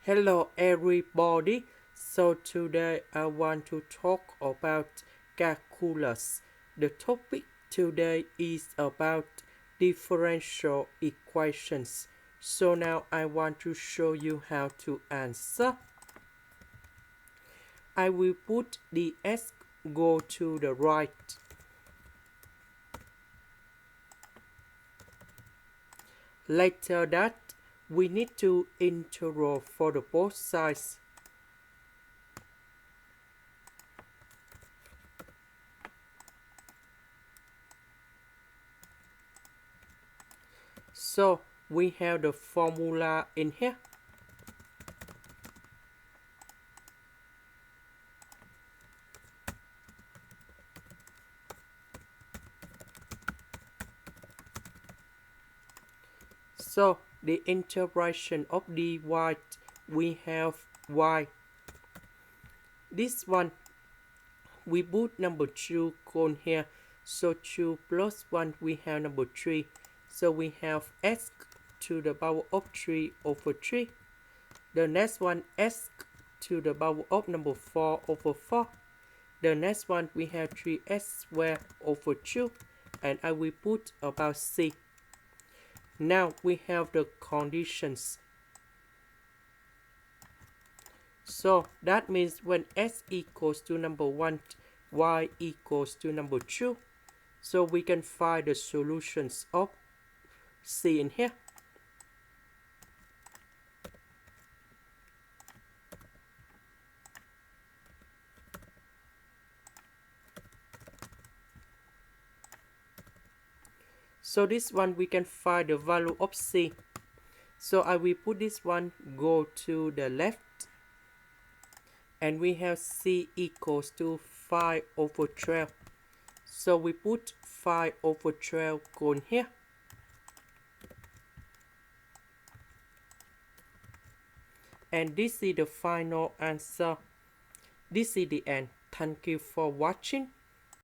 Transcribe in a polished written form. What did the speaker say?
Hello everybody. So today I want to talk about calculus. The topic today is about differential equations. So now I want to show you how to answer. I will put the s go to the right. Later that we need to integral for the both sides. So we have the formula in here. So the integration of dy, we have y. This one, we put number 2 on here. So 2 plus 1, we have number 3. So we have s to the power of 3 over 3. The next one, s to the power of number 4 over 4. The next one, we have 3s squared over 2. And I will put about c. Now we have the conditions. So that means when s equals to number 1, y equals to number 2. So we can find the solutions of c in here. So this one we can find the value of c. So I will put this one go to the left. And we have c equals to 5 over 12. So we put 5 over 12 on here. And this is the final answer. This is the end. Thank you for watching.